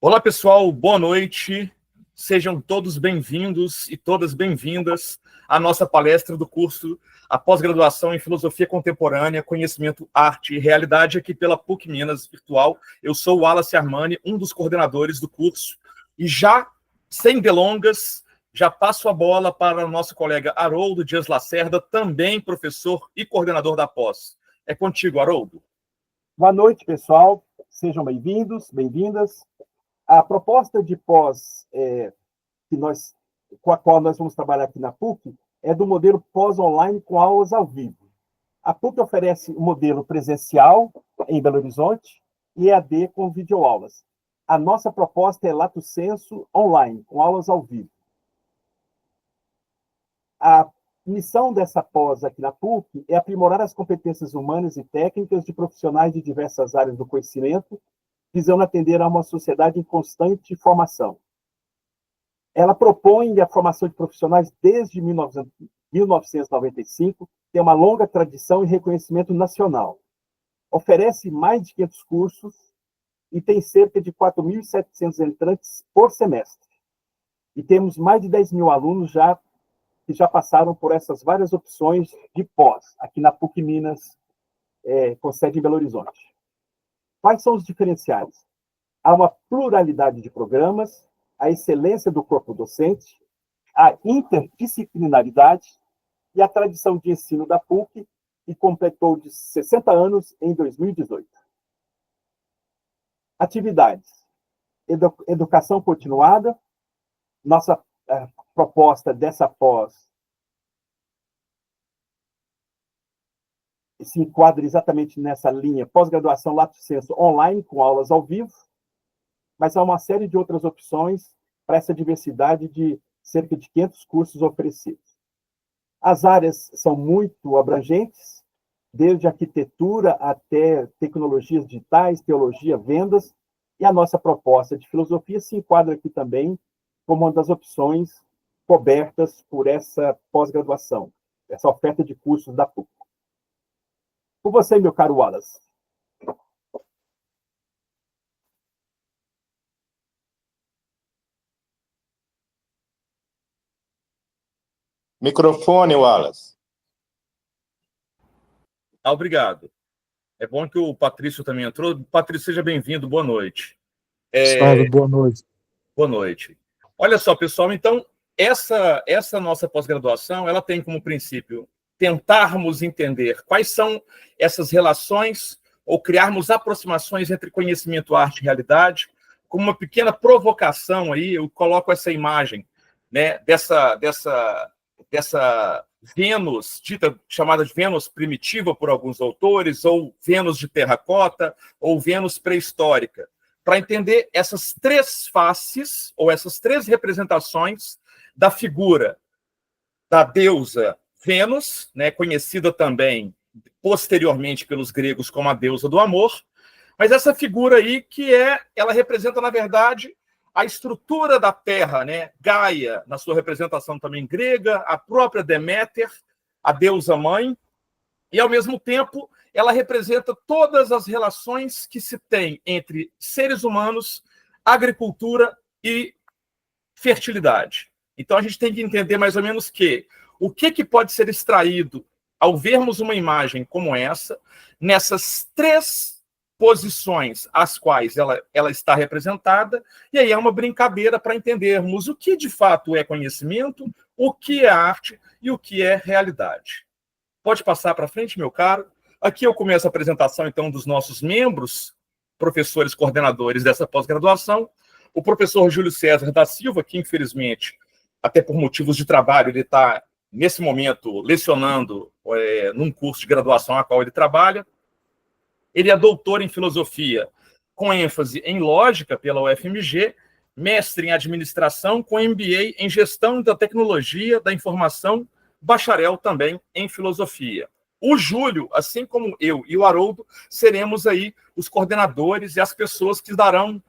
Olá, pessoal, boa noite. Sejam todos bem-vindos e todas bem-vindas à nossa palestra do curso A Pós-Graduação em Filosofia Contemporânea, Conhecimento, Arte e Realidade, aqui pela PUC Minas Virtual. Eu sou o Wallace Armani, um dos coordenadores do curso, e já, sem delongas, já passo a bola para o nosso colega Haroldo Dias Lacerda, também professor e coordenador da pós. É contigo, Haroldo. Boa noite, pessoal. Sejam bem-vindos, bem-vindas. A proposta de pós com a qual nós vamos trabalhar aqui na PUC é do modelo pós-online com aulas ao vivo. A PUC oferece o modelo presencial em Belo Horizonte e EAD com videoaulas. A nossa proposta é Lato Sensu online, com aulas ao vivo. A missão dessa pós aqui na PUC é aprimorar as competências humanas e técnicas de profissionais de diversas áreas do conhecimento, visando atender a uma sociedade em constante formação. Ela propõe a formação de profissionais desde 1995, tem uma longa tradição e reconhecimento nacional. Oferece mais de 500 cursos e tem cerca de 4.700 entrantes por semestre. E temos mais de 10 mil alunos que já passaram por essas várias opções de pós, aqui na PUC Minas, com sede em Belo Horizonte. Quais são os diferenciais? Há uma pluralidade de programas, a excelência do corpo docente, a interdisciplinaridade e a tradição de ensino da PUC, que completou de 60 anos em 2018. Atividades. Educação continuada. Nossa proposta dessa pós se enquadra exatamente nessa linha pós-graduação Lato Sensu online, com aulas ao vivo, mas há uma série de outras opções para essa diversidade de cerca de 500 cursos oferecidos. As áreas são muito abrangentes, desde arquitetura até tecnologias digitais, teologia, vendas, e a nossa proposta de filosofia se enquadra aqui também como uma das opções cobertas por essa pós-graduação, essa oferta de cursos da PUC. Com você, meu caro Wallace. Microfone, Wallace. Obrigado. É bom que o Patrício também entrou. Patrício, seja bem-vindo. Boa noite. Salve, boa noite. Boa noite. Olha só, pessoal, então, essa nossa pós-graduação, ela tem como princípio tentarmos entender quais são essas relações ou criarmos aproximações entre conhecimento, arte e realidade. Como uma pequena provocação aí, eu coloco essa imagem, né, dessa Vênus, chamada de Vênus primitiva por alguns autores, ou Vênus de terracota, ou Vênus pré-histórica, para entender essas três faces, ou essas três representações da figura da deusa Vênus, né, conhecida também posteriormente pelos gregos como a deusa do amor, mas essa figura aí ela representa, na verdade, a estrutura da Terra, né? Gaia, na sua representação também grega, a própria Deméter, a deusa mãe, e, ao mesmo tempo, ela representa todas as relações que se tem entre seres humanos, agricultura e fertilidade. Então, a gente tem que entender mais ou menos o que pode ser extraído ao vermos uma imagem como essa, nessas três posições às quais ela está representada, e aí é uma brincadeira para entendermos o que de fato é conhecimento, o que é arte e o que é realidade. Pode passar para frente, meu caro. Aqui eu começo a apresentação, então, dos nossos membros, professores coordenadores dessa pós-graduação. O professor Júlio César da Silva, que, infelizmente, até por motivos de trabalho, ele está, nesse momento, lecionando num curso de graduação a qual ele trabalha. Ele é doutor em filosofia, com ênfase em lógica pela UFMG, mestre em administração, com MBA em gestão da tecnologia da informação, bacharel também em filosofia. O Júlio, assim como eu e o Haroldo, seremos aí os coordenadores e as pessoas que darão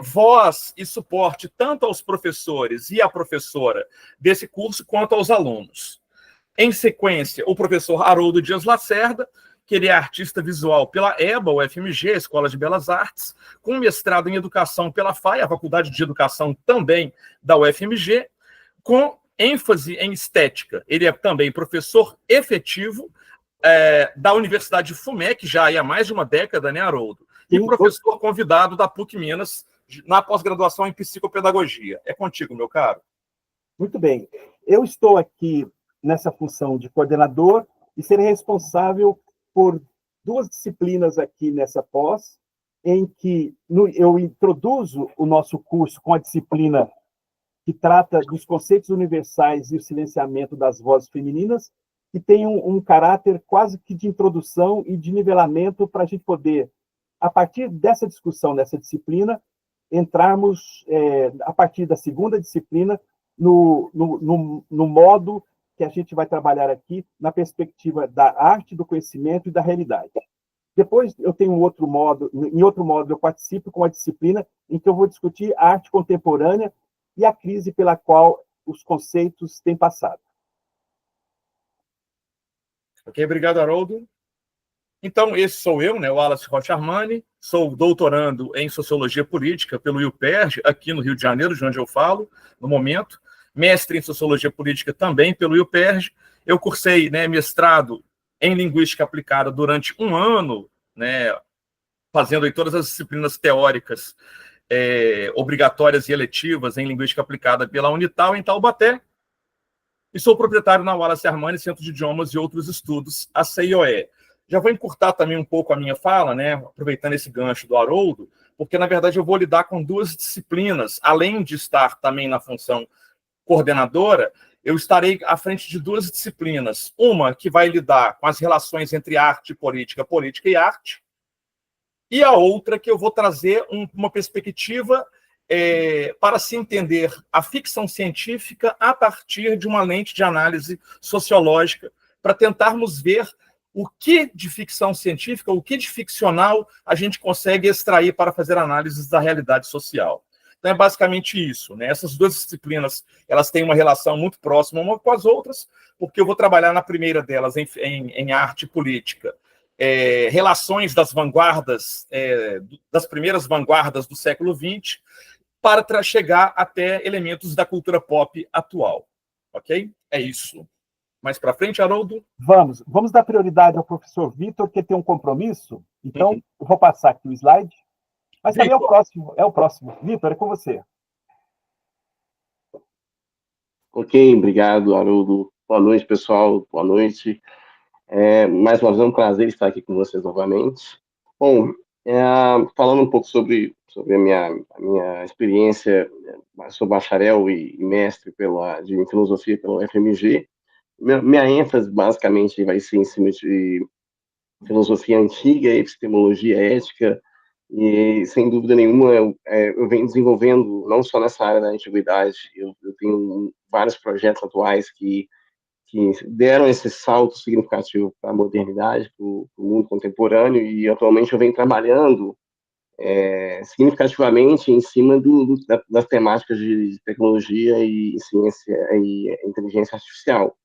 voz e suporte tanto aos professores e à professora desse curso, quanto aos alunos. Em sequência, o professor Haroldo Dias Lacerda, que ele é artista visual pela EBA, UFMG, Escola de Belas Artes, com mestrado em Educação pela FAI, a Faculdade de Educação também da UFMG, com ênfase em estética. Ele é também professor efetivo da Universidade de FUMEC, já há mais de uma década, né, Haroldo? E professor convidado da PUC Minas na pós-graduação em psicopedagogia. É contigo, meu caro. Muito bem. Eu estou aqui nessa função de coordenador e serei responsável por 2 disciplinas aqui nessa pós, em que eu introduzo o nosso curso com a disciplina que trata dos conceitos universais e o silenciamento das vozes femininas, que tem um caráter quase que de introdução e de nivelamento para a gente poder, a partir dessa discussão, nessa disciplina, entrarmos, a partir da segunda disciplina, no modo que a gente vai trabalhar aqui, na perspectiva da arte, do conhecimento e da realidade. Depois, eu tenho em outro modo, eu participo com a disciplina em que eu vou discutir a arte contemporânea e a crise pela qual os conceitos têm passado. Ok, obrigado, Haroldo. Então, esse sou eu, né, o Wallace Rocha Armani, sou doutorando em Sociologia Política pelo UPERJ, aqui no Rio de Janeiro, de onde eu falo, no momento, mestre em Sociologia Política também pelo UPERJ. Eu cursei, né, mestrado em Linguística Aplicada durante 1 ano, né, fazendo aí todas as disciplinas teóricas obrigatórias e eletivas em Linguística Aplicada pela Unital, em Taubaté, e sou proprietário na Wallace Armani, Centro de Idiomas e Outros Estudos, a CIOE. Já vou encurtar também um pouco a minha fala, né, aproveitando esse gancho do Haroldo, porque, na verdade, eu vou lidar com 2 disciplinas, além de estar também na função coordenadora, eu estarei à frente de 2 disciplinas. Uma que vai lidar com as relações entre arte e política, política e arte, e a outra que eu vou trazer uma perspectiva para se entender a ficção científica a partir de uma lente de análise sociológica, para tentarmos ver o que de ficção científica, o que de ficcional a gente consegue extrair para fazer análises da realidade social. Então, é basicamente isso, né? Essas 2 disciplinas, elas têm uma relação muito próxima uma com as outras, porque eu vou trabalhar na primeira delas, em arte e política, relações das vanguardas, das primeiras vanguardas do século XX, para chegar até elementos da cultura pop atual. Ok? É isso. Mais para frente, Haroldo? Vamos dar prioridade ao professor Vitor, que tem um compromisso. Então, eu vou passar aqui o slide. Mas também é o próximo. Vitor, é com você. Ok, obrigado, Haroldo. Boa noite, pessoal. Boa noite. Mais uma vez é um prazer estar aqui com vocês novamente. Bom, falando um pouco sobre a minha experiência, sou bacharel e mestre em filosofia pela UFMG. Minha ênfase, basicamente, vai ser em cima de filosofia antiga, epistemologia ética, e, sem dúvida nenhuma, eu venho desenvolvendo, não só nessa área da antiguidade, eu tenho vários projetos atuais que deram esse salto significativo para a modernidade, para o mundo contemporâneo, e atualmente eu venho trabalhando significativamente em cima das temáticas de tecnologia e ciência e inteligência artificial.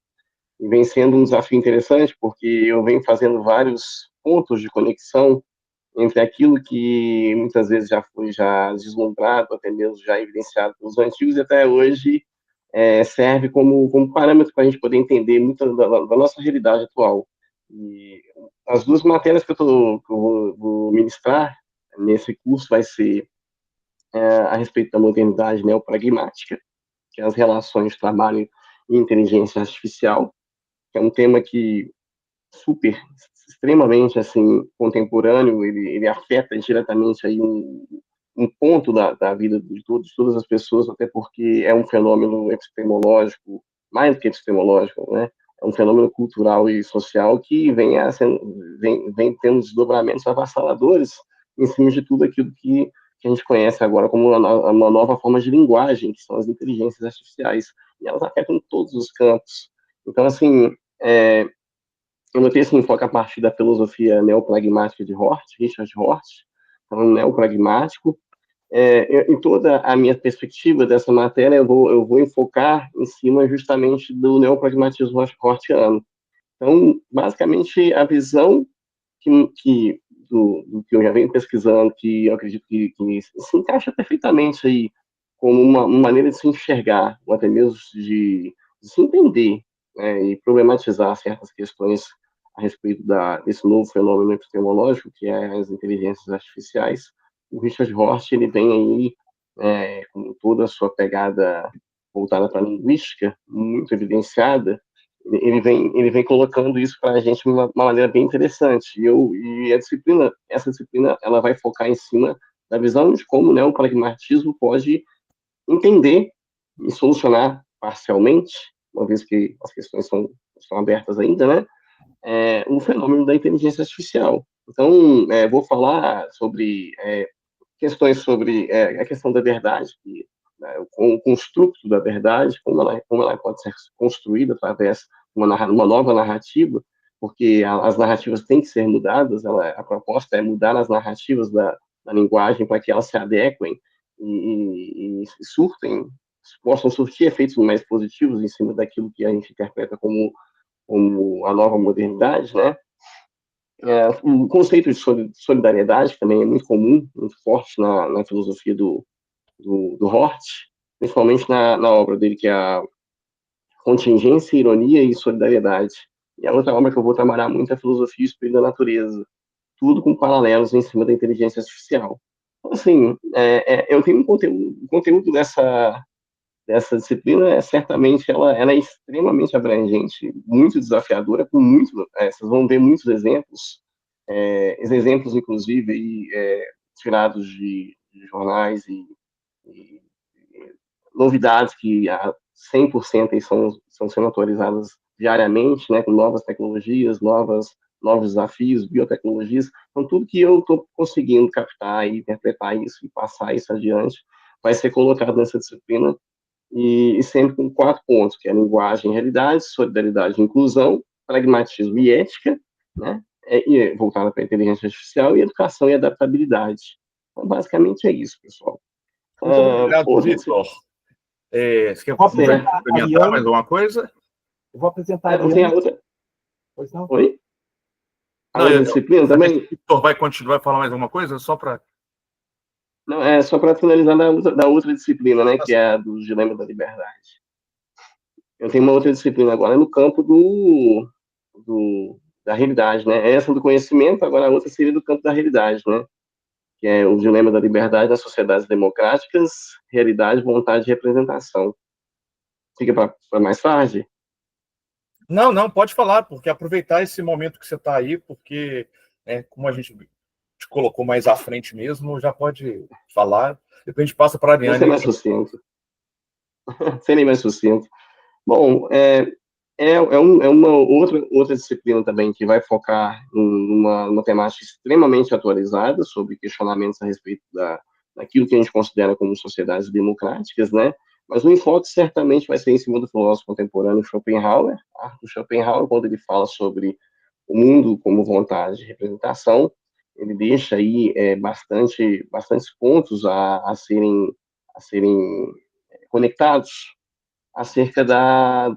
E vem sendo um desafio interessante, porque eu venho fazendo vários pontos de conexão entre aquilo que muitas vezes já foi deslumbrado, até mesmo já evidenciado pelos antigos, e até hoje serve como parâmetro para a gente poder entender muito da nossa realidade atual. E as 2 matérias que eu vou ministrar nesse curso vai ser a respeito da modernidade neopragmática, que é as relações de trabalho e inteligência artificial, que é um tema que extremamente assim contemporâneo, ele afeta diretamente aí um ponto da vida de todas as pessoas, até porque é um fenômeno epistemológico, mais do que epistemológico, né? É um fenômeno cultural e social que vem tendo desdobramentos avassaladores em cima de tudo aquilo que a gente conhece agora como uma nova forma de linguagem, que são as inteligências artificiais, e elas afetam todos os campos. Então, assim, eu notei esse enfoque a partir da filosofia neopragmática de Richard Hort, falando neopragmático. Em toda a minha perspectiva dessa matéria, eu vou enfocar em cima justamente do neopragmatismo hortiano. Então, basicamente, a visão do que eu já venho pesquisando, que eu acredito que se encaixa perfeitamente aí como uma maneira de se enxergar, ou até mesmo de se entender, né, e problematizar certas questões a respeito desse novo fenômeno epistemológico, que é as inteligências artificiais. O Richard Horst, ele vem aí com toda a sua pegada voltada para a linguística, muito evidenciada. Ele vem colocando isso para a gente de uma maneira bem interessante. E essa disciplina, ela vai focar em cima da visão de como, né, o pragmatismo pode entender e solucionar parcialmente, uma vez que as questões estão abertas ainda, né, o fenômeno da inteligência artificial. Então, vou falar sobre questões sobre a questão da verdade, o construto da verdade, como ela pode ser construída através de uma nova narrativa, porque as narrativas têm que ser mudadas, a proposta é mudar as narrativas da linguagem para que elas se adequem e possam surtir efeitos mais positivos em cima daquilo que a gente interpreta como a nova modernidade, né? O conceito de solidariedade também é muito comum, muito forte na filosofia do Hort, principalmente na obra dele, que é a Contingência, Ironia e Solidariedade. E a outra obra que eu vou trabalhar muito é a Filosofia e o Espírito da Natureza, tudo com paralelos em cima da inteligência artificial. Então, assim, eu tenho um conteúdo dessa disciplina, certamente, ela é extremamente abrangente, muito desafiadora, vocês vão ver muitos exemplos, exemplos, inclusive, aí, tirados de jornais e novidades que a 100% estão sendo atualizadas diariamente, né, com novas tecnologias, novos desafios, biotecnologias. Então, tudo que eu estou conseguindo captar e interpretar isso e passar isso adiante vai ser colocado nessa disciplina, e sempre com 4 pontos, que é linguagem e realidade, solidariedade e inclusão, pragmatismo e ética, né, voltada para a inteligência artificial, e educação e adaptabilidade. Então, basicamente é isso, pessoal. Muito obrigado, Victor. Você quer complementar mais alguma coisa? Eu vou apresentar a outra. Pois não? Oi? A outra disciplina também? O Victor vai continuar a falar mais alguma coisa? Só para... Não, é só para finalizar da outra disciplina, né, que é a do Dilema da Liberdade. Eu tenho uma outra disciplina agora no campo da realidade, né? Essa do conhecimento, agora a outra seria do campo da realidade, né? Que é o Dilema da Liberdade nas sociedades democráticas, realidade, vontade e representação. Fica para mais tarde? Não, pode falar, porque aproveitar esse momento que você está aí, porque, como a gente te colocou mais à frente mesmo, já pode falar. Depois a gente passa para a Ariane. Vou ser mais sucinto. Serem mais sucinto. Bom, uma outra disciplina também que vai focar numa temática extremamente atualizada sobre questionamentos a respeito daquilo que a gente considera como sociedades democráticas, né? Mas o enfoque certamente vai ser em cima do filósofo contemporâneo Schopenhauer, Arthur Schopenhauer, quando ele fala sobre o mundo como vontade de representação. Ele deixa aí bastantes pontos a serem conectados acerca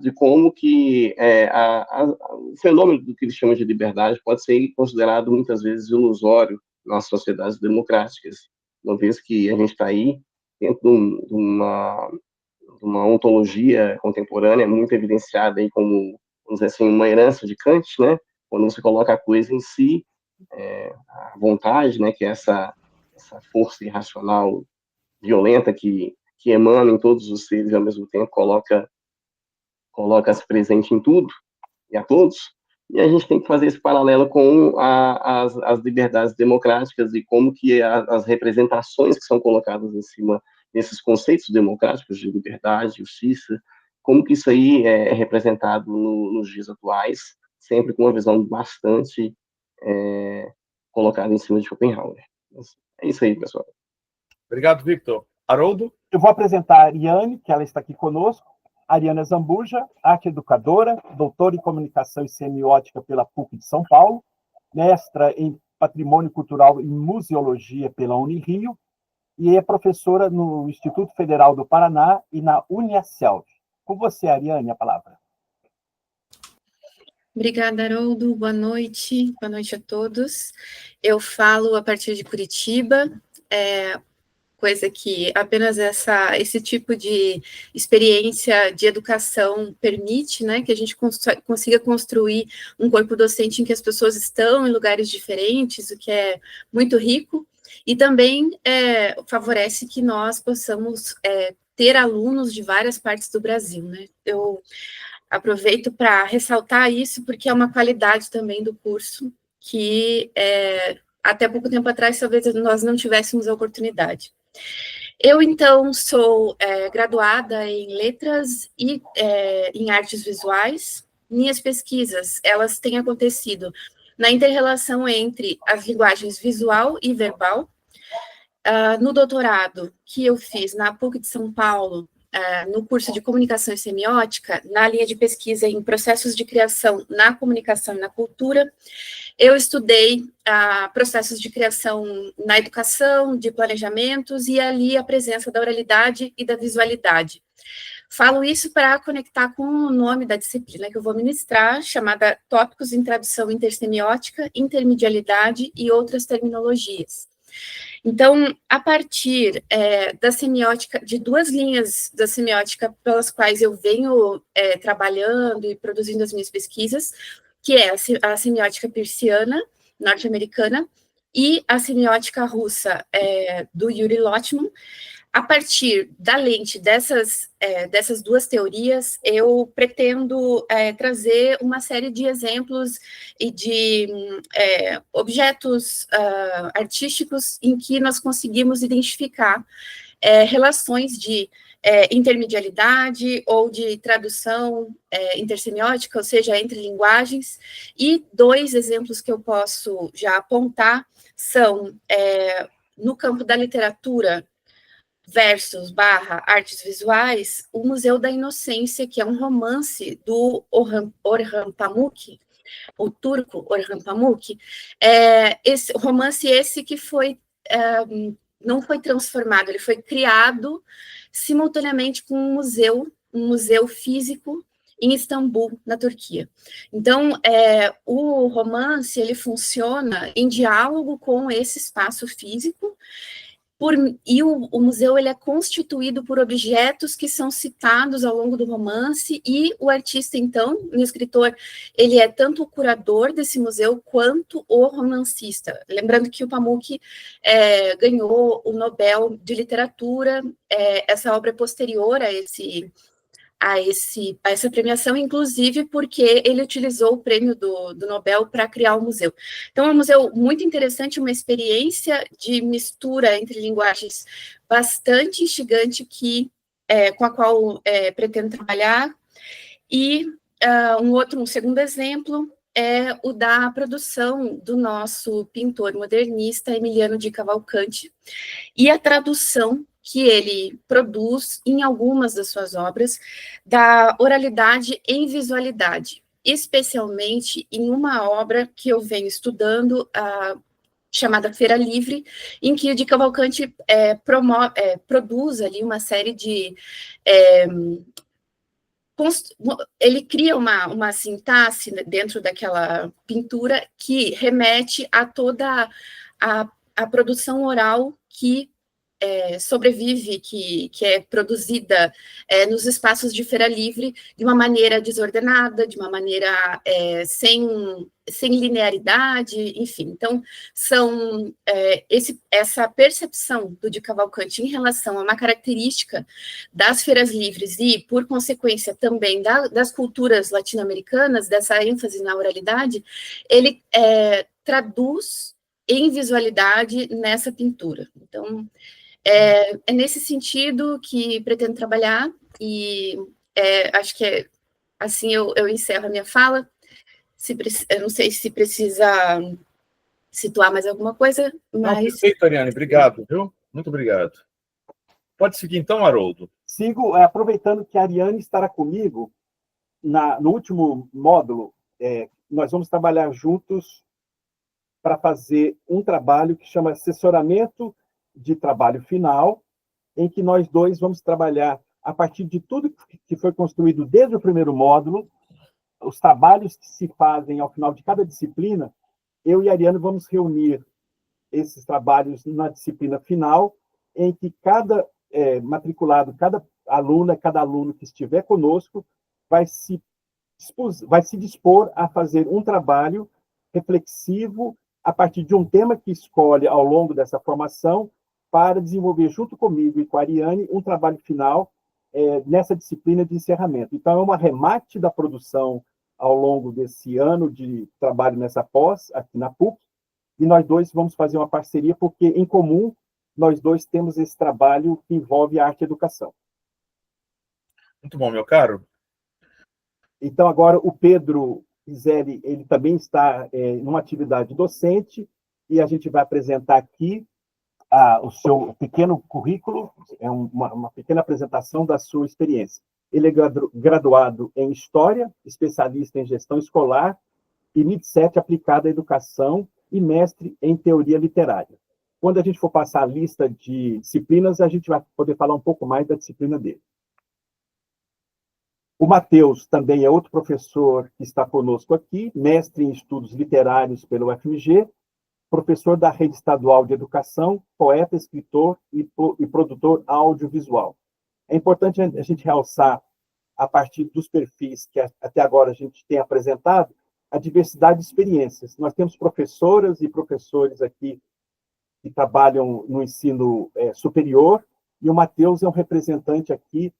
de como que o fenômeno do que eles chamam de liberdade pode ser considerado muitas vezes ilusório nas sociedades democráticas, uma vez que a gente está aí dentro de uma ontologia contemporânea muito evidenciada aí como, vamos dizer assim, uma herança de Kant, né? Quando você coloca a coisa em si, a vontade, né? Que é essa força irracional, violenta que emana em todos os seres e ao mesmo tempo coloca-se presente em tudo e a todos. E a gente tem que fazer esse paralelo com as liberdades democráticas e como que as representações que são colocadas em cima desses conceitos democráticos de liberdade, justiça, como que isso aí é representado nos dias atuais, sempre com uma visão bastante colocada em cima de Schopenhauer. É isso aí, pessoal. Obrigado, Victor. Haroldo? Eu vou apresentar a Ariane, que ela está aqui conosco. Ariana Zambuja, arte educadora, doutora em comunicação e semiótica pela PUC de São Paulo, mestra em patrimônio cultural e museologia pela Unirio, e é professora no Instituto Federal do Paraná e na Uniaselv. Com você, Ariane, a palavra. Obrigada, Haroldo. Boa noite a todos. Eu falo a partir de Curitiba, coisa que apenas esse tipo de experiência de educação permite, né, que a gente consiga construir um corpo docente em que as pessoas estão em lugares diferentes, o que é muito rico, e também favorece que nós possamos ter alunos de várias partes do Brasil, né. Eu aproveito para ressaltar isso, porque é uma qualidade também do curso, que até pouco tempo atrás talvez nós não tivéssemos a oportunidade. Eu, então, sou graduada em Letras e em Artes Visuais. Minhas pesquisas, elas têm acontecido na inter-relação entre as linguagens visual e verbal. No doutorado que eu fiz na PUC de São Paulo, no curso de Comunicação e Semiótica, na linha de pesquisa em processos de criação na comunicação e na cultura, eu estudei processos de criação na educação, de planejamentos, e ali a presença da oralidade e da visualidade. Falo isso para conectar com o nome da disciplina que eu vou ministrar, chamada Tópicos em Tradução Intersemiótica, Intermedialidade e Outras Terminologias. Então, a partir da semiótica, de duas linhas da semiótica pelas quais eu venho trabalhando e produzindo as minhas pesquisas, que é a semiótica peirciana, norte-americana, e a semiótica russa, do Yuri Lotman. A partir da lente dessas duas teorias, eu pretendo trazer uma série de exemplos e de objetos artísticos em que nós conseguimos identificar relações de intermedialidade ou de tradução intersemiótica, ou seja, entre linguagens, e dois exemplos que eu posso já apontar são, no campo da literatura, versus / artes visuais, o Museu da Inocência, que é um romance do Orhan Pamuk, o turco Orhan Pamuk, esse romance que foi, não foi transformado, ele foi criado simultaneamente com um museu físico em Istambul, na Turquia. Então, o romance, ele funciona em diálogo com esse espaço físico, e o museu ele é constituído por objetos que são citados ao longo do romance, e o artista, então, o escritor, ele é tanto o curador desse museu quanto o romancista. Lembrando que o Pamuk ganhou o Nobel de Literatura, essa obra é posterior a essa premiação, inclusive porque ele utilizou o prêmio do Nobel para criar o museu. Então, é um museu muito interessante, uma experiência de mistura entre linguagens bastante instigante com a qual pretendo trabalhar. E um segundo exemplo é o da produção do nosso pintor modernista Emiliano de Cavalcanti, e a tradução que ele produz em algumas das suas obras, da oralidade em visualidade, especialmente em uma obra que eu venho estudando, chamada Feira Livre, em que o de Cavalcanti produz ali uma série de... ele cria uma sintaxe dentro daquela pintura que remete a toda a produção oral que sobrevive, que é produzida nos espaços de Feira Livre de uma maneira desordenada, de uma maneira sem linearidade, enfim. Então, essa percepção do de Cavalcanti em relação a uma característica das feiras livres e, por consequência, também das culturas latino-americanas, dessa ênfase na oralidade, ele traduz em visualidade nessa pintura. Então, é nesse sentido que pretendo trabalhar, e acho que assim eu encerro a minha fala. Eu não sei se precisa situar mais alguma coisa, mas... Não, perfeito, Ariane, obrigado, viu? Muito obrigado. Pode seguir então, Haroldo. Sigo, aproveitando que a Ariane estará comigo, no último módulo, nós vamos trabalhar juntos para fazer um trabalho que chama Assessoramento de Trabalho Final, em que nós dois vamos trabalhar a partir de tudo que foi construído desde o primeiro módulo, os trabalhos que se fazem ao final de cada disciplina, eu e a Ariane vamos reunir esses trabalhos na disciplina final, em que cada matriculado, cada aluna, cada aluno que estiver conosco vai se dispor a fazer um trabalho reflexivo a partir de um tema que escolhe ao longo dessa formação para desenvolver junto comigo e com a Ariane um trabalho final nessa disciplina de encerramento. Então, é um arremate da produção ao longo desse ano de trabalho nessa pós, aqui na PUC, e nós dois vamos fazer uma parceria, porque, em comum, nós dois temos esse trabalho que envolve arte e educação. Muito bom, meu caro. Então, agora, o Pedro Iselli, ele também está numa atividade docente, e a gente vai apresentar aqui o seu pequeno currículo, uma pequena apresentação da sua experiência. Ele é graduado em História, especialista em Gestão Escolar, e MIT7 aplicada à Educação, e mestre em Teoria Literária. Quando a gente for passar a lista de disciplinas, a gente vai poder falar um pouco mais da disciplina dele. O Matheus também é outro professor que está conosco aqui, mestre em Estudos Literários pelo UFMG, professor da Rede Estadual de Educação, poeta, escritor e produtor audiovisual. É importante a gente realçar, a partir dos perfis que até agora a gente tem apresentado, a diversidade de experiências. Nós temos professoras e professores aqui que trabalham no ensino superior, e o Matheus é um representante aqui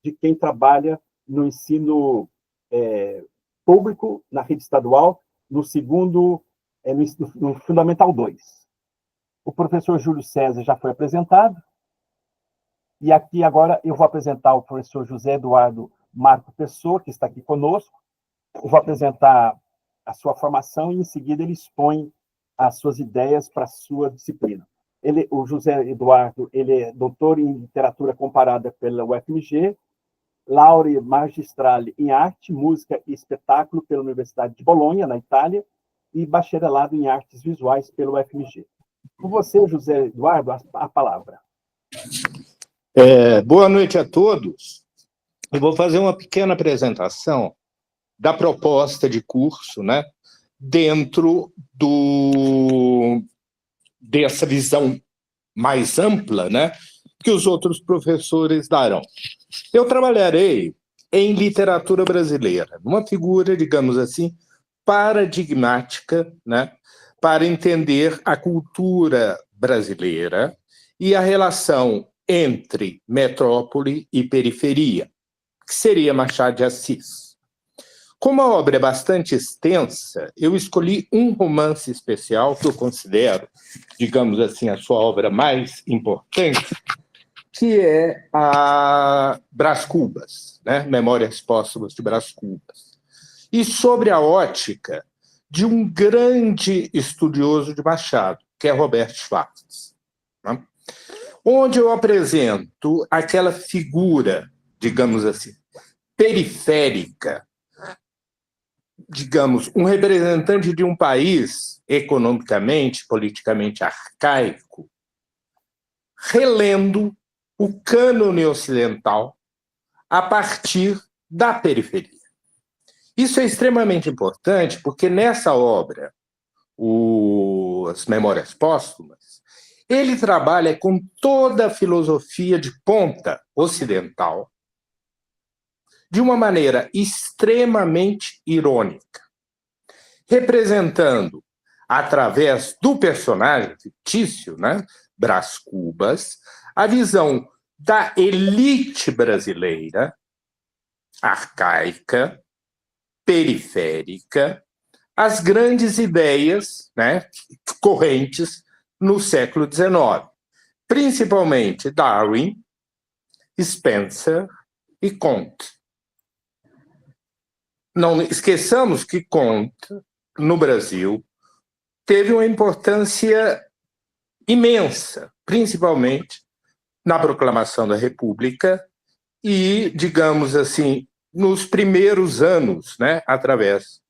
de quem trabalha no ensino público, na rede estadual, no Fundamental 2. O professor Júlio César já foi apresentado, e aqui agora eu vou apresentar o professor José Eduardo Marco Pessoa, que está aqui conosco. Eu vou apresentar a sua formação e, em seguida, ele expõe as suas ideias para a sua disciplina. O José Eduardo, ele é doutor em Literatura Comparada pela UFMG, laurea magistrale em Arte, Música e Espetáculo pela Universidade de Bolonha, na Itália, e bacharelado em Artes Visuais pelo UFMG. Com você, José Eduardo, a palavra. Boa noite a todos. Eu vou fazer uma pequena apresentação da proposta de curso, né, dentro dessa visão mais ampla, né, que os outros professores darão. Eu trabalharei em literatura brasileira, uma figura, digamos assim, paradigmática, né, para entender a cultura brasileira e a relação entre metrópole e periferia, que seria Machado de Assis. Como a obra é bastante extensa, eu escolhi um romance especial que eu considero, digamos assim, a sua obra mais importante, que é a Brás Cubas, né? Memórias Póstumas de Brás Cubas. E sobre a ótica de um grande estudioso de Machado, que é Roberto Schwartz, né? Onde eu apresento aquela figura, digamos assim, periférica, digamos, um representante de um país economicamente, politicamente arcaico, relendo o cânone ocidental a partir da periferia. Isso é extremamente importante porque nessa obra, As Memórias Póstumas, ele trabalha com toda a filosofia de ponta ocidental de uma maneira extremamente irônica, representando, através do personagem fictício, né, Brás Cubas, a visão da elite brasileira, arcaica, periférica, as grandes ideias, né, correntes no século XIX, principalmente Darwin, Spencer e Comte. Não esqueçamos que Comte, no Brasil, teve uma importância imensa, principalmente na proclamação da República e, digamos assim, nos primeiros anos, né, através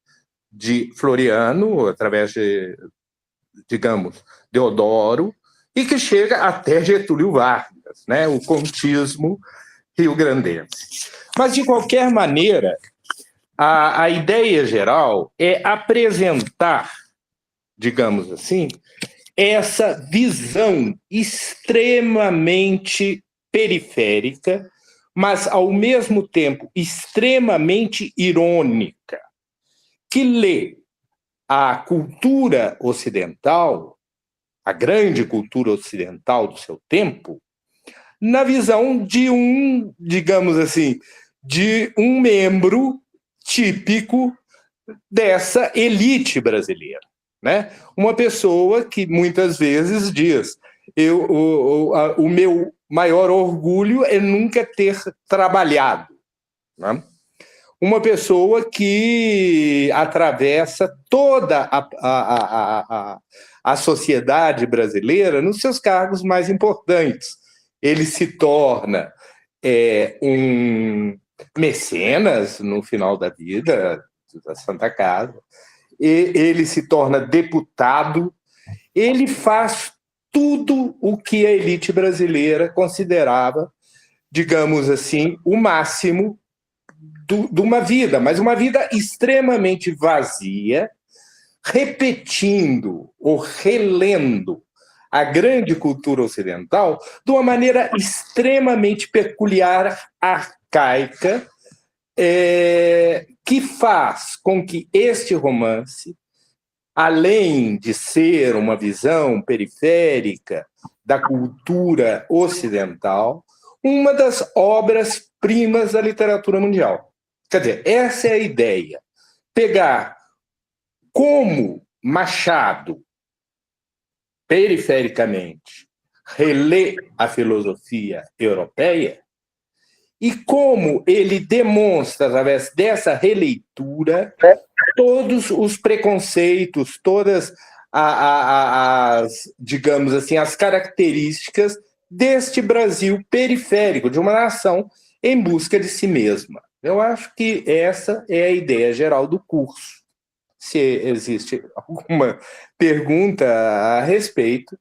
de Floriano, através de, digamos, Deodoro, e que chega até Getúlio Vargas, né, o contismo rio-grandense. Mas, de qualquer maneira, A ideia geral é apresentar, digamos assim, essa visão extremamente periférica, mas, ao mesmo tempo, extremamente irônica, que lê a cultura ocidental, a grande cultura ocidental do seu tempo, na visão de digamos assim, de um membro típico dessa elite brasileira, né? Uma pessoa que muitas vezes diz: o meu maior orgulho é nunca ter trabalhado, né? Uma pessoa que atravessa toda a sociedade brasileira nos seus cargos mais importantes. Ele se torna um mecenas no final da vida da Santa Casa, ele se torna deputado, ele faz tudo o que a elite brasileira considerava, digamos assim, o máximo de uma vida, mas uma vida extremamente vazia, repetindo ou relendo a grande cultura ocidental de uma maneira extremamente peculiar, arcaica, que faz com que este romance, além de ser uma visão periférica da cultura ocidental, uma das obras-primas da literatura mundial. Quer dizer, essa é a ideia. Pegar como Machado, perifericamente, relê a filosofia europeia e como ele demonstra, através dessa releitura, todos os preconceitos, todas digamos assim, as características deste Brasil periférico, de uma nação em busca de si mesma. Eu acho que essa é a ideia geral do curso. Se existe alguma pergunta a respeito.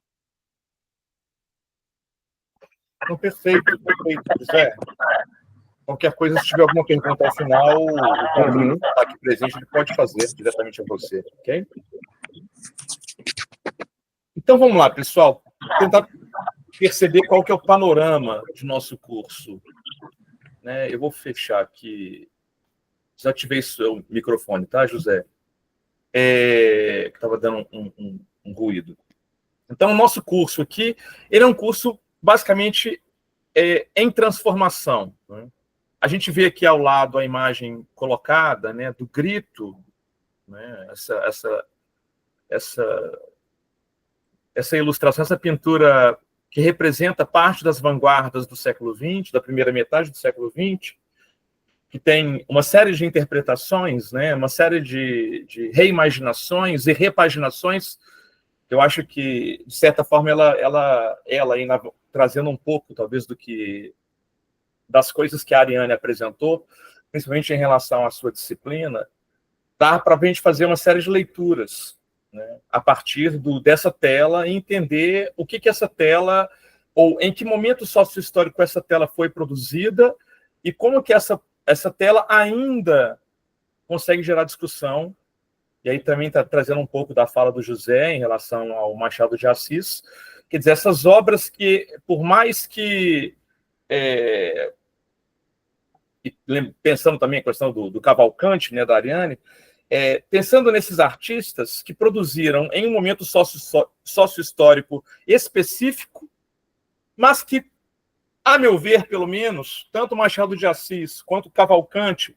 Não, perfeito, José. Qualquer coisa, se tiver alguma pergunta ao final, o está aqui presente, ele pode fazer diretamente a você, ok? Então, vamos lá, pessoal. Tentar perceber qual que é o panorama de nosso curso. Né? Eu vou fechar aqui. Desativei seu microfone, tá, José? Que estava dando um ruído. Então, o nosso curso aqui, ele é um curso, basicamente, em transformação. Né? A gente vê aqui ao lado a imagem colocada, né, do grito, né, essa ilustração, essa pintura que representa parte das vanguardas do século XX, da primeira metade do século XX, que tem uma série de interpretações, né, uma série de reimaginações e repaginações. Eu acho que, de certa forma, ela trazendo um pouco, talvez, das coisas que a Ariane apresentou, principalmente em relação à sua disciplina, dá para a gente fazer uma série de leituras, né, a partir dessa tela e entender o que essa tela, ou em que momento sócio-histórico essa tela foi produzida e como que essa tela ainda consegue gerar discussão. E aí também está trazendo um pouco da fala do José em relação ao Machado de Assis. Quer dizer, essas obras que, por mais que... pensando também a questão do Cavalcante, né, da Ariane, pensando nesses artistas que produziram em um momento sócio-histórico específico, mas que, a meu ver, pelo menos, tanto Machado de Assis quanto Cavalcante,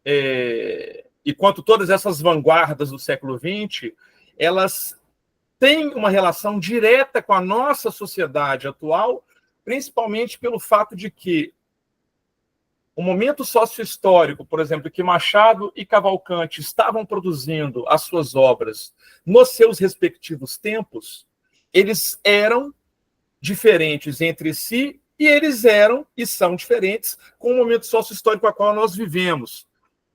e quanto todas essas vanguardas do século XX, elas têm uma relação direta com a nossa sociedade atual, principalmente pelo fato de que o momento sócio-histórico, por exemplo, que Machado e Cavalcante estavam produzindo as suas obras nos seus respectivos tempos, eles eram diferentes entre si e eles eram e são diferentes com o momento sócio-histórico a qual nós vivemos.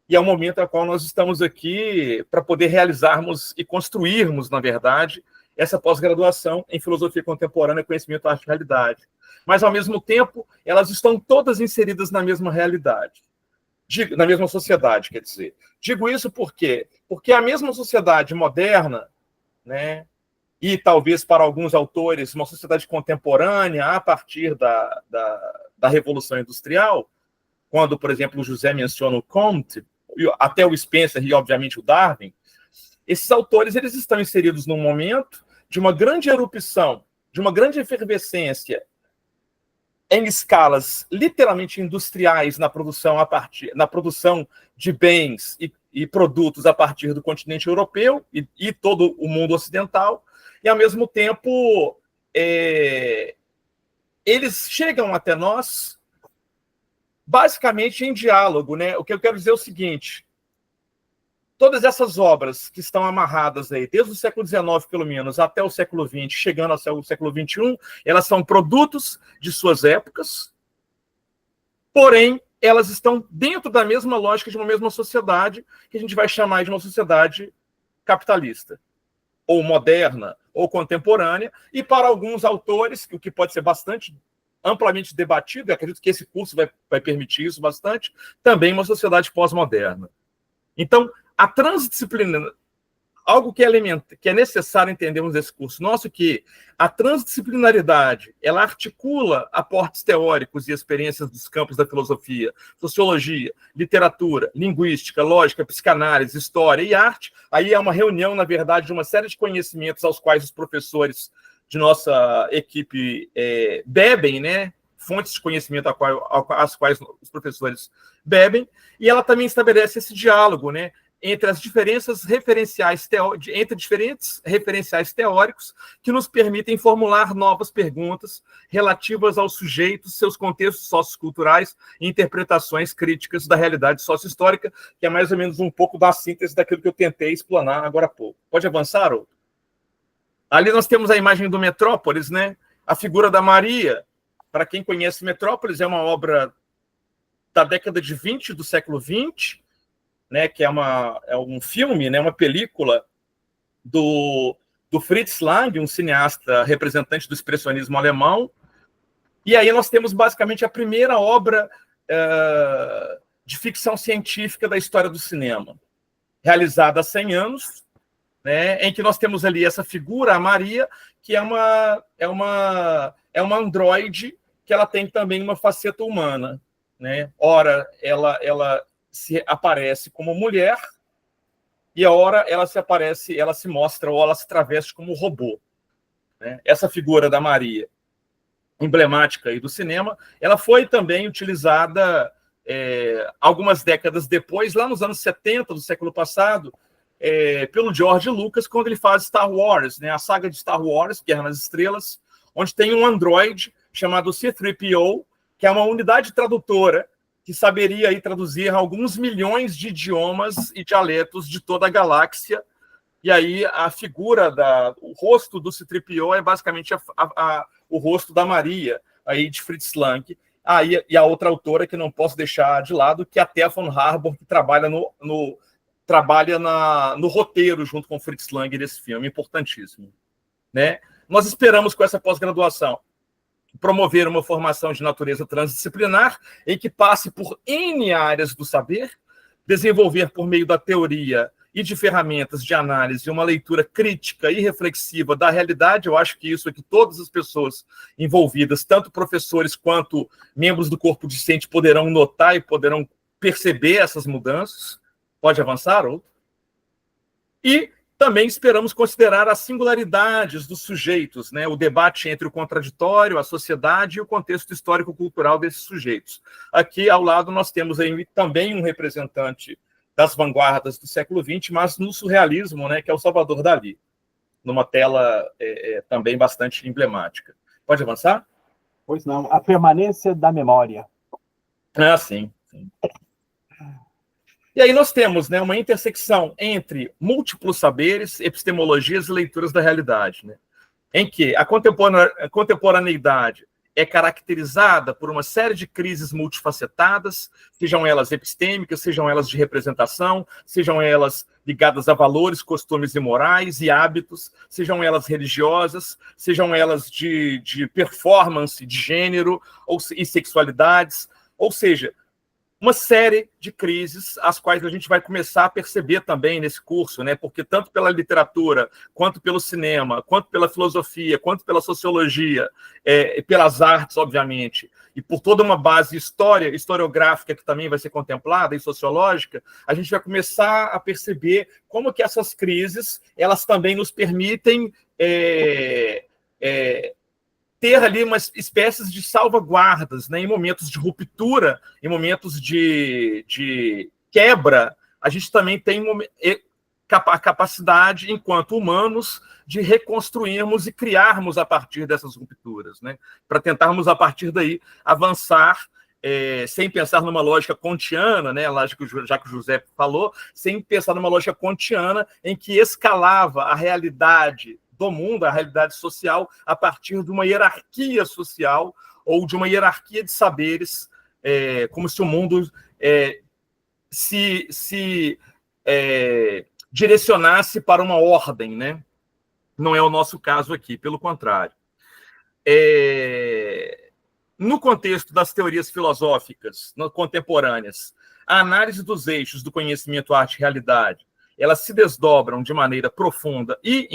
E é o momento a qual nós estamos aqui para poder realizarmos e construirmos, na verdade, essa pós-graduação em Filosofia Contemporânea, Conhecimento, Arte e Realidade. Mas, ao mesmo tempo, elas estão todas inseridas na mesma realidade. na mesma sociedade, quer dizer. Digo isso por quê? Porque a mesma sociedade moderna, né, e talvez para alguns autores, uma sociedade contemporânea, a partir da Revolução Industrial, quando, por exemplo, o José menciona o Comte, até o Spencer e, obviamente, o Darwin, esses autores eles estão inseridos num momento de uma grande erupção, de uma grande efervescência em escalas literalmente industriais na produção de bens e produtos a partir do continente europeu e todo o mundo ocidental, e, ao mesmo tempo, eles chegam até nós basicamente em diálogo, né? O que eu quero dizer é o seguinte: todas essas obras que estão amarradas aí, desde o século XIX, pelo menos, até o século XX, chegando ao século XXI, elas são produtos de suas épocas, porém, elas estão dentro da mesma lógica de uma mesma sociedade, que a gente vai chamar de uma sociedade capitalista, ou moderna, ou contemporânea, e para alguns autores, o que pode ser bastante amplamente debatido, e acredito que esse curso vai permitir isso bastante, também uma sociedade pós-moderna. Então, a transdisciplina, algo que é necessário entendermos nesse curso nosso, que a transdisciplinaridade, ela articula aportes teóricos e experiências dos campos da filosofia, sociologia, literatura, linguística, lógica, psicanálise, história e arte. Aí é uma reunião, na verdade, de uma série de conhecimentos aos quais os professores de nossa equipe bebem, né? Fontes de conhecimento às quais os professores bebem, e ela também estabelece esse diálogo, né, entre as diferenças referenciais entre diferentes referenciais teóricos que nos permitem formular novas perguntas relativas aos sujeitos, seus contextos socioculturais e interpretações críticas da realidade sociohistórica, que é mais ou menos um pouco da síntese daquilo que eu tentei explanar agora há pouco. Pode avançar, Outro? Ali nós temos a imagem do Metrópolis, né? A figura da Maria. Para quem conhece Metrópolis, é uma obra da década de 20 do século XX, né, que é um filme, né, uma película do Fritz Lang, um cineasta representante do expressionismo alemão. E aí nós temos basicamente a primeira obra de ficção científica da história do cinema, realizada há 100 anos, né, em que nós temos ali essa figura, a Maria, que é uma androide que ela tem também uma faceta humana, né? Ora, ela se aparece como mulher e a hora ela se mostra ou ela se traveste como robô, né? Essa figura da Maria, emblemática aí do cinema, ela foi também utilizada algumas décadas depois, lá nos anos 70 do século passado, pelo George Lucas, quando ele faz Star Wars, né, a saga de Star Wars, Guerra nas Estrelas, onde tem um androide chamado C-3PO, que é uma unidade tradutora que saberia aí traduzir alguns milhões de idiomas e dialetos de toda a galáxia. E aí a figura, o rosto do C-3PO é basicamente o rosto da Maria, aí de Fritz Lang. E a outra autora que não posso deixar de lado, que é a Thea von Harbour, que trabalha no roteiro junto com Fritz Lang desse filme, importantíssimo, né? Nós esperamos, com essa pós-graduação, promover uma formação de natureza transdisciplinar em que passe por N áreas do saber, desenvolver por meio da teoria e de ferramentas de análise uma leitura crítica e reflexiva da realidade. Eu acho que isso é que todas as pessoas envolvidas, tanto professores quanto membros do corpo docente, poderão notar e poderão perceber essas mudanças. Pode avançar, outro? E também esperamos considerar as singularidades dos sujeitos, né? O debate entre o contraditório, a sociedade e o contexto histórico-cultural desses sujeitos. Aqui, ao lado, nós temos aí também um representante das vanguardas do século XX, mas no surrealismo, né, que é o Salvador Dalí, numa tela também bastante emblemática. Pode avançar? Pois não. A permanência da memória. Ah, sim. E aí nós temos, né, uma intersecção entre múltiplos saberes, epistemologias e leituras da realidade, né, em que a contemporaneidade é caracterizada por uma série de crises multifacetadas, sejam elas epistêmicas, sejam elas de representação, sejam elas ligadas a valores, costumes e morais e hábitos, sejam elas religiosas, sejam elas de performance, de gênero e sexualidades, ou seja, uma série de crises, as quais a gente vai começar a perceber também nesse curso, né? Porque tanto pela literatura, quanto pelo cinema, quanto pela filosofia, quanto pela sociologia, pelas artes, obviamente, e por toda uma base historiográfica que também vai ser contemplada, e sociológica, a gente vai começar a perceber como que essas crises, elas também nos permitem ter ali umas espécies de salvaguardas, né? Em momentos de ruptura, em momentos de quebra, a gente também tem a capacidade, enquanto humanos, de reconstruirmos e criarmos a partir dessas rupturas, né? Para tentarmos, a partir daí, avançar, sem pensar numa lógica kantiana, né? Já que o José falou, sem pensar numa lógica kantiana em que escalava a realidade do mundo, a realidade social, a partir de uma hierarquia social ou de uma hierarquia de saberes, como se o mundo se direcionasse para uma ordem, né? Não é o nosso caso aqui, pelo contrário. No contexto das teorias filosóficas contemporâneas, a análise dos eixos do conhecimento, arte e realidade, elas se desdobram de maneira profunda e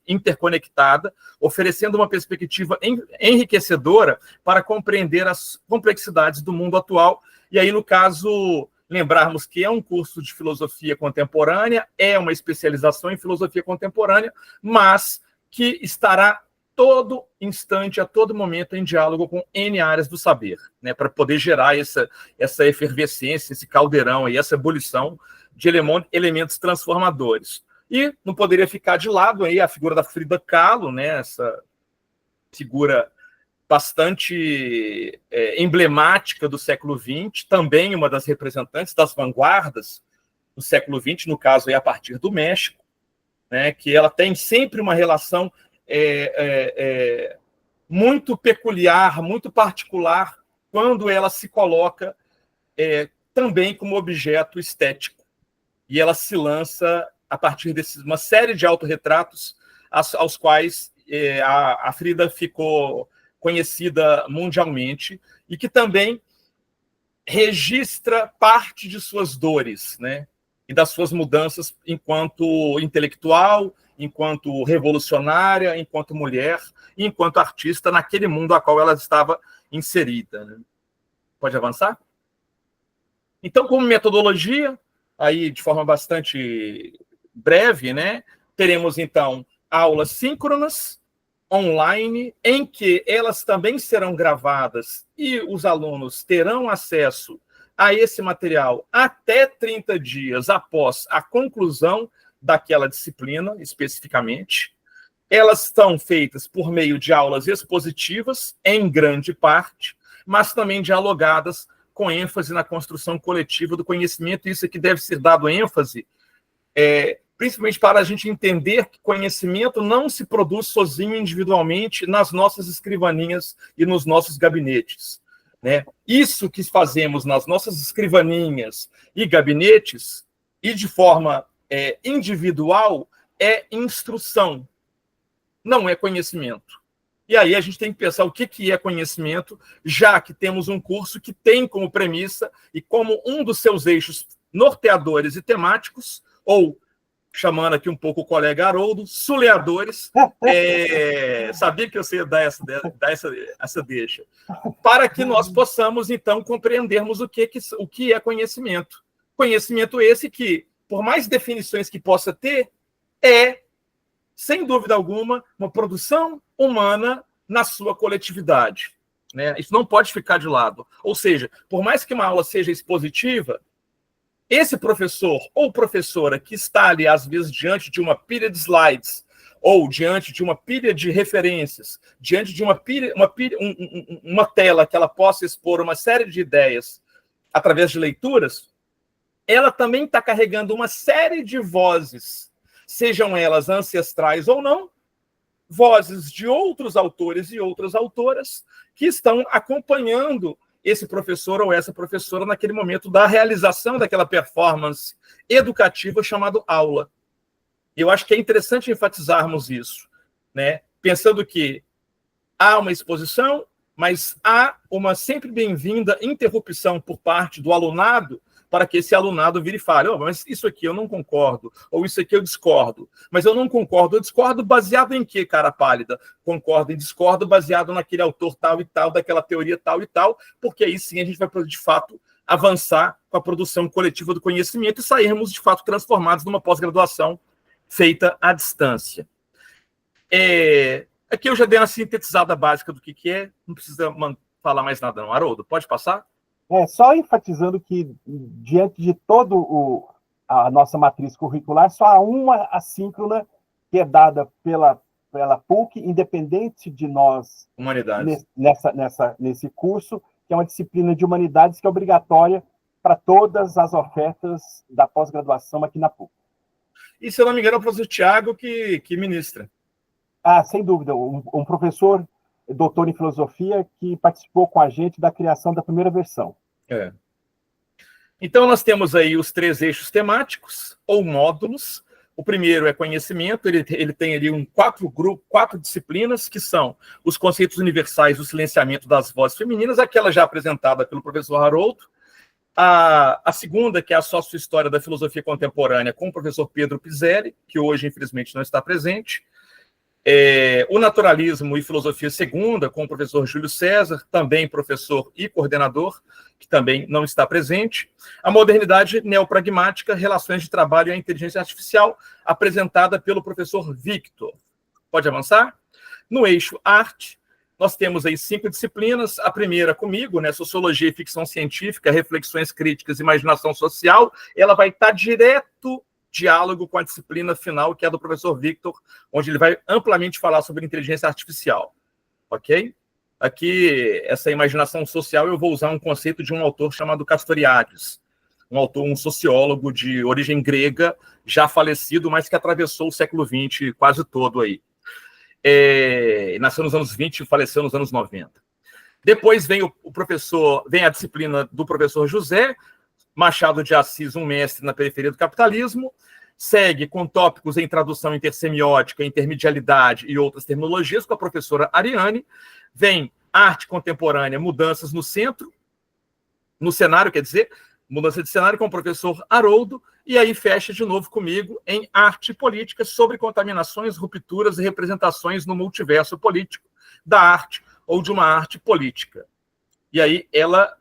interconectada, oferecendo uma perspectiva enriquecedora para compreender as complexidades do mundo atual. E aí, no caso, lembrarmos que é um curso de filosofia contemporânea, é uma especialização em filosofia contemporânea, mas que estará todo instante, a todo momento, em diálogo com N áreas do saber, né, para poder gerar essa efervescência, esse caldeirão, aí, essa ebulição de elementos transformadores. E não poderia ficar de lado aí a figura da Frida Kahlo, né, essa figura bastante emblemática do século XX, também uma das representantes das vanguardas do século XX, no caso aí a partir do México, né, que ela tem sempre uma relação muito peculiar, muito particular, quando ela se coloca também como objeto estético. E ela se lança a partir de uma série de autorretratos aos quais a Frida ficou conhecida mundialmente e que também registra parte de suas dores, né? E das suas mudanças enquanto intelectual, enquanto revolucionária, enquanto mulher e enquanto artista naquele mundo a qual ela estava inserida, né? Pode avançar? Então, como metodologia, aí de forma bastante breve, né, teremos então aulas síncronas, online, em que elas também serão gravadas e os alunos terão acesso a esse material até 30 dias após a conclusão daquela disciplina, especificamente. Elas estão feitas por meio de aulas expositivas, em grande parte, mas também dialogadas com ênfase na construção coletiva do conhecimento. Isso aqui deve ser dado ênfase, principalmente para a gente entender que conhecimento não se produz sozinho, individualmente, nas nossas escrivaninhas e nos nossos gabinetes, né? Isso que fazemos nas nossas escrivaninhas e gabinetes, e de forma individual, é instrução, não é conhecimento. E aí a gente tem que pensar o que é conhecimento, já que temos um curso que tem como premissa e como um dos seus eixos norteadores e temáticos, ou, chamando aqui um pouco o colega Haroldo, suleadores, sabia que eu ia dar essa deixa, para que nós possamos, então, compreendermos o que é conhecimento. Conhecimento esse que, por mais definições que possa ter, sem dúvida alguma, uma produção humana na sua coletividade, né? Isso não pode ficar de lado. Ou seja, por mais que uma aula seja expositiva, esse professor ou professora que está ali, às vezes, diante de uma pilha de slides, ou diante de uma pilha de referências, diante de uma tela que ela possa expor uma série de ideias através de leituras, ela também está carregando uma série de vozes, sejam elas ancestrais ou não, vozes de outros autores e outras autoras que estão acompanhando esse professor ou essa professora naquele momento da realização daquela performance educativa chamada aula. Eu acho que é interessante enfatizarmos isso, né? Pensando que há uma exposição, mas há uma sempre bem-vinda interrupção por parte do alunado para que esse alunado vire e fale, mas isso aqui eu não concordo, ou isso aqui eu discordo. Mas eu não concordo, eu discordo baseado em quê, cara pálida? Concordo e discordo baseado naquele autor tal e tal, daquela teoria tal e tal, porque aí sim a gente vai, de fato, avançar com a produção coletiva do conhecimento e sairmos, de fato, transformados numa pós-graduação feita à distância. Aqui eu já dei uma sintetizada básica do que é, não precisa falar mais nada não. Haroldo, pode passar? Só enfatizando que, diante de todo a nossa matriz curricular, só há uma assíncrona que é dada pela PUC, independente de nós, Humanidades. nesse curso, que é uma disciplina de humanidades que é obrigatória para todas as ofertas da pós-graduação aqui na PUC. E, se eu não me engano, é o professor Tiago que ministra. Sem dúvida, um professor doutor em filosofia que participou com a gente da criação da primeira versão. Então, nós temos aí os 3 eixos temáticos, ou módulos. O primeiro é conhecimento, ele tem ali 4 disciplinas, que são os conceitos universais do silenciamento das vozes femininas, aquela já apresentada pelo professor Haroldo. A segunda, que é a Sócio-História da Filosofia Contemporânea, com o professor Pedro Piselli, que hoje, infelizmente, não está presente. O Naturalismo e Filosofia Segunda, com o professor Júlio César, também professor e coordenador, que também não está presente. A Modernidade Neopragmática, Relações de Trabalho e a Inteligência Artificial, apresentada pelo professor Victor. Pode avançar? No eixo Arte, nós temos aí 5 disciplinas. A primeira comigo, Sociologia e Ficção Científica, Reflexões Críticas e Imaginação Social. Ela vai estar direto diálogo com a disciplina final, que é do professor Victor, onde ele vai amplamente falar sobre inteligência artificial. Ok? Aqui, essa imaginação social, eu vou usar um conceito de um autor chamado Castoriadis, um sociólogo de origem grega, já falecido, mas que atravessou o século XX quase todo aí. Nasceu nos anos 20 e faleceu nos anos 90. Depois vem vem a disciplina do professor José Machado de Assis, um mestre na periferia do capitalismo, segue com tópicos em tradução intersemiótica, intermedialidade e outras terminologias, com a professora Ariane. Vem arte contemporânea, mudanças no cenário, quer dizer, mudança de cenário, com o professor Haroldo, e aí fecha de novo comigo em arte política, sobre contaminações, rupturas e representações no multiverso político da arte ou de uma arte política. E aí ela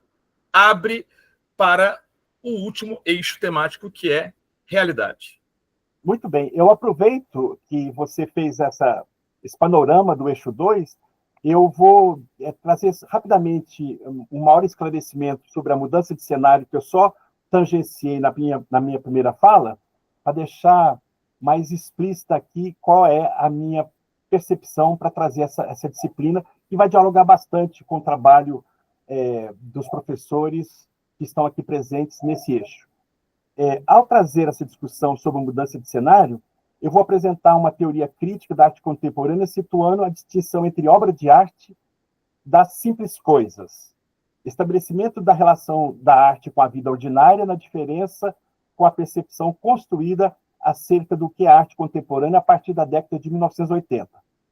abre para o último eixo temático, que é realidade. Muito bem. Eu aproveito que você fez esse panorama do eixo 2, eu vou trazer rapidamente um maior esclarecimento sobre a mudança de cenário, que eu só tangenciei na minha primeira fala, para deixar mais explícita aqui qual é a minha percepção para trazer essa disciplina, que vai dialogar bastante com o trabalho dos professores que estão aqui presentes nesse eixo. Ao trazer essa discussão sobre mudança de cenário, eu vou apresentar uma teoria crítica da arte contemporânea, situando a distinção entre obra de arte das simples coisas, estabelecimento da relação da arte com a vida ordinária, na diferença com a percepção construída acerca do que é arte contemporânea a partir da década de 1980,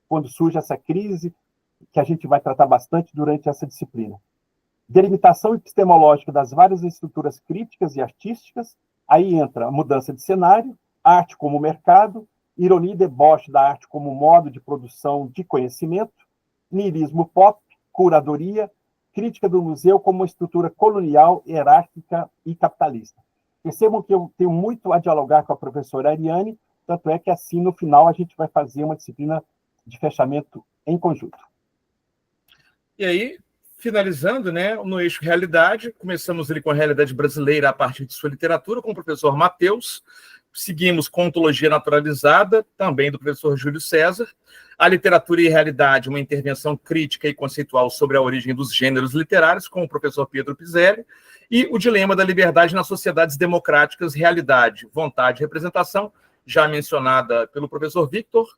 quando surge essa crise que a gente vai tratar bastante durante essa disciplina. Delimitação epistemológica das várias estruturas críticas e artísticas, aí entra a mudança de cenário, arte como mercado, ironia e deboche da arte como modo de produção de conhecimento, niilismo pop, curadoria, crítica do museu como uma estrutura colonial, hierárquica e capitalista. Percebam que eu tenho muito a dialogar com a professora Ariane, tanto é que assim, no final, a gente vai fazer uma disciplina de fechamento em conjunto. E aí, finalizando, no eixo realidade, começamos ali com a realidade brasileira a partir de sua literatura, com o professor Matheus, seguimos com ontologia naturalizada, também do professor Júlio César, a literatura e realidade, uma intervenção crítica e conceitual sobre a origem dos gêneros literários, com o professor Pedro Piselli, e o dilema da liberdade nas sociedades democráticas, realidade, vontade e representação, já mencionada pelo professor Victor,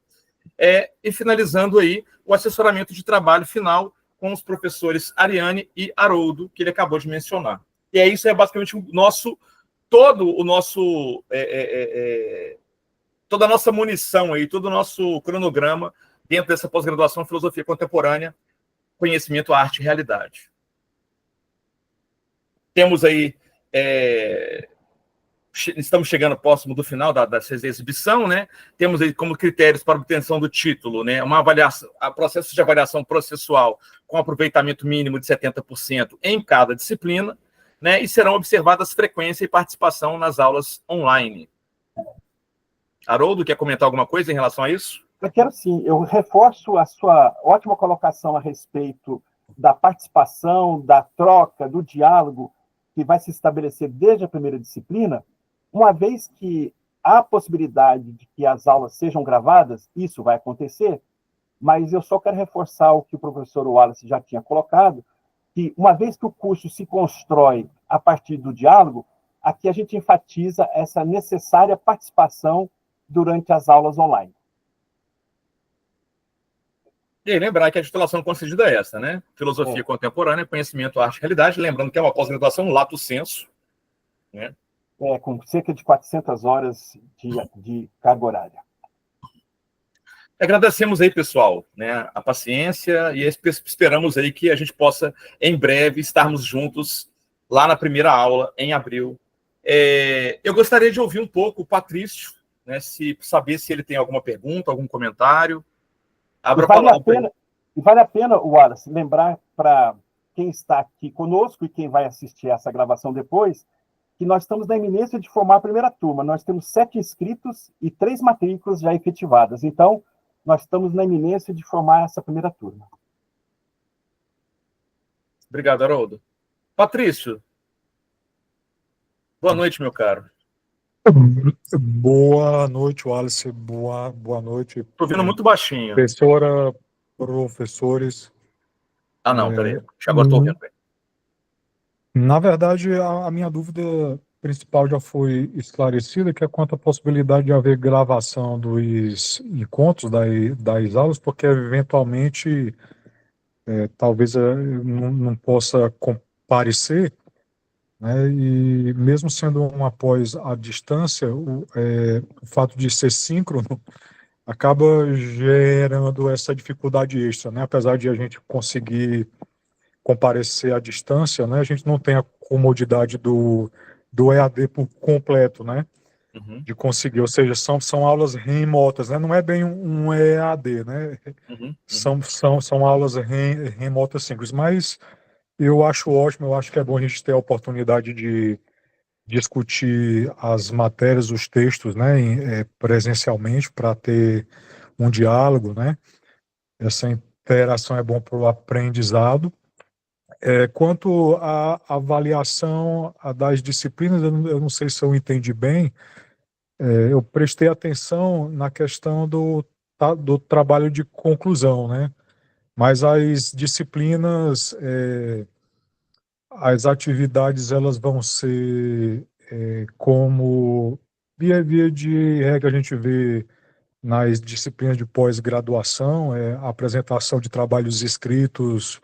e finalizando aí o assessoramento de trabalho final com os professores Ariane e Haroldo, que ele acabou de mencionar. E aí isso é basicamente toda a nossa munição aí, todo o nosso cronograma dentro dessa pós-graduação em filosofia contemporânea, Conhecimento, Arte e Realidade. Temos aí, estamos chegando próximo do final dessa exibição, né? Temos aí como critérios para obtenção do título, né? Uma avaliação, processo de avaliação processual com aproveitamento mínimo de 70% em cada disciplina, né? E serão observadas frequência e participação nas aulas online. Haroldo, quer comentar alguma coisa em relação a isso? Eu quero sim, eu reforço a sua ótima colocação a respeito da participação, da troca, do diálogo que vai se estabelecer desde a primeira disciplina, uma vez que há possibilidade de que as aulas sejam gravadas, isso vai acontecer, mas eu só quero reforçar o que o professor Wallace já tinha colocado, que uma vez que o curso se constrói a partir do diálogo, aqui a gente enfatiza essa necessária participação durante as aulas online. E aí, lembrar que a titulação concedida é essa, né? Filosofia Contemporânea, Conhecimento, Arte e Realidade. Lembrando que é uma pós-graduação lato sensu, né? Com cerca de 400 horas de carga horária. Agradecemos aí, pessoal, né, a paciência e esperamos aí que a gente possa, em breve, estarmos juntos lá na primeira aula, em abril. Eu gostaria de ouvir um pouco o Patrício, né, saber se ele tem alguma pergunta, algum comentário. Vale a pena, Wallace, lembrar para quem está aqui conosco e quem vai assistir essa gravação depois, que nós estamos na iminência de formar a primeira turma. Nós temos 7 inscritos e 3 matrículas já efetivadas. Então, nós estamos na iminência de formar essa primeira turma. Obrigado, Haroldo. Patrício. Boa noite, meu caro. Boa noite, Wallace. Boa noite. Estou ouvindo muito baixinho. Professora, professores. Não, peraí. Agora estou ouvindo bem. Na verdade, a minha dúvida principal já foi esclarecida, que é quanto à possibilidade de haver gravação dos encontros das aulas, porque eventualmente talvez eu não possa comparecer, né? E mesmo sendo um após à distância, o fato de ser síncrono acaba gerando essa dificuldade extra, né? Apesar de a gente conseguir comparecer à distância, né? A gente não tem a comodidade do EAD por completo, né? Uhum. De conseguir, ou seja, são aulas remotas, né? Não é bem um EAD, né? Uhum. São aulas remotas simples, mas eu acho ótimo, eu acho que é bom a gente ter a oportunidade de discutir as matérias, os textos, né, presencialmente, para ter um diálogo, né? Essa interação é bom para o aprendizado. Quanto à avaliação das disciplinas, eu não sei se eu entendi bem, eu prestei atenção na questão do trabalho de conclusão, né? Mas as disciplinas, as atividades, elas vão ser como, via de regra, a gente vê nas disciplinas de pós-graduação, a apresentação de trabalhos escritos,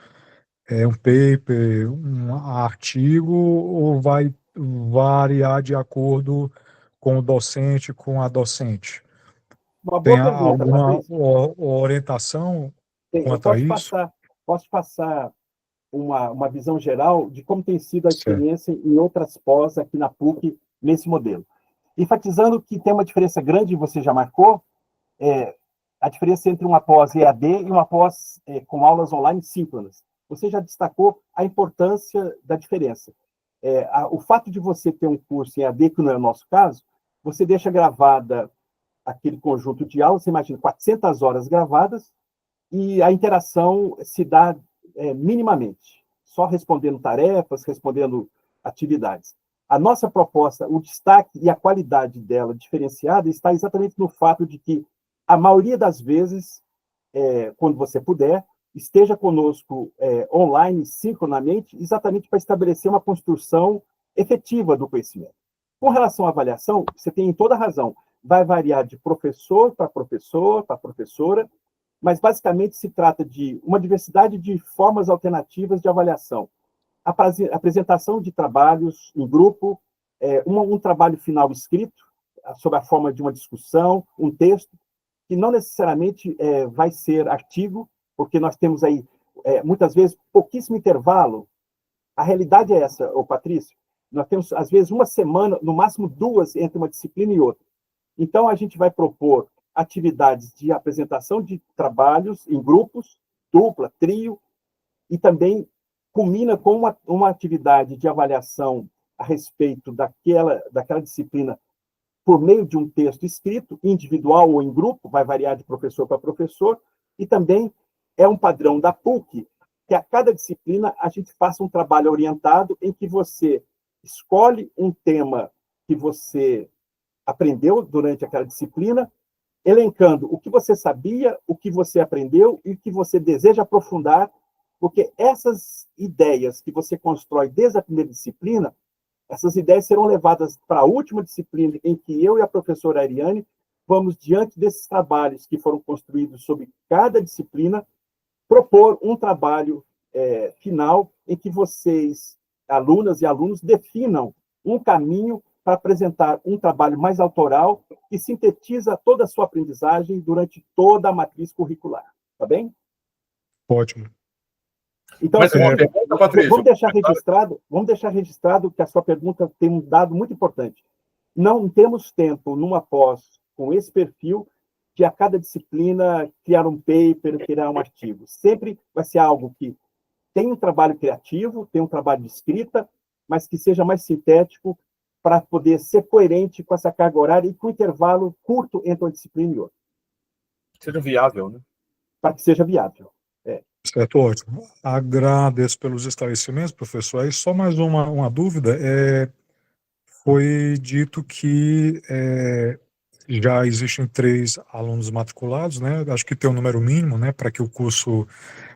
um paper, um artigo, ou vai variar de acordo com o docente, com a docente? Uma Tem boa pergunta, alguma Patrícia. orientação Eu quanto a isso? posso passar uma visão geral de como tem sido a Certo. experiência em outras pós aqui na PUC nesse modelo. Enfatizando que tem uma diferença grande, você já marcou, a diferença entre uma pós EAD e uma pós com aulas online síncronas. Você já destacou a importância da diferença. O fato de você ter um curso em EAD, que não é o nosso caso, você deixa gravada aquele conjunto de aulas, você imagina 400 horas gravadas, e a interação se dá minimamente, só respondendo tarefas, respondendo atividades. A nossa proposta, o destaque e a qualidade dela diferenciada está exatamente no fato de que, a maioria das vezes, quando você puder, esteja conosco online, sincronamente, exatamente para estabelecer uma construção efetiva do conhecimento. Com relação à avaliação, você tem toda a razão, vai variar de professor para professora, mas basicamente se trata de uma diversidade de formas alternativas de avaliação. A apresentação de trabalhos em grupo, um trabalho final escrito, sob a forma de uma discussão, um texto, que não necessariamente vai ser artigo, porque nós temos aí muitas vezes, pouquíssimo intervalo. A realidade é essa, Patrício. Nós temos, às vezes, uma semana, no máximo 2, entre uma disciplina e outra. Então, a gente vai propor atividades de apresentação de trabalhos em grupos, dupla, trio, e também culmina com uma atividade de avaliação a respeito daquela disciplina por meio de um texto escrito, individual ou em grupo, vai variar de professor para professor, e também é um padrão da PUC, que a cada disciplina a gente faça um trabalho orientado em que você escolhe um tema que você aprendeu durante aquela disciplina, elencando o que você sabia, o que você aprendeu e o que você deseja aprofundar, porque essas ideias que você constrói desde a primeira disciplina, essas ideias serão levadas para a última disciplina, em que eu e a professora Ariane vamos, diante desses trabalhos que foram construídos sobre cada disciplina, propor um trabalho final em que vocês, alunas e alunos, definam um caminho para apresentar um trabalho mais autoral que sintetiza toda a sua aprendizagem durante toda a matriz curricular. Tá bem? Ótimo. Então, Mas assim, uma pergunta, Patrício. Vamos deixar registrado que a sua pergunta tem um dado muito importante. Não temos tempo, numa pós com esse perfil, de a cada disciplina criar um paper, criar um artigo. Sempre vai ser algo que tem um trabalho criativo, tem um trabalho de escrita, mas que seja mais sintético para poder ser coerente com essa carga horária e com um intervalo curto entre uma disciplina e outra. Seja viável, né? Para que seja viável. Certo, ótimo. Agradeço pelos esclarecimentos, professor. Aí só mais uma dúvida. Foi dito que já existem 3 alunos matriculados, né? Acho que tem um número mínimo, né, para que o curso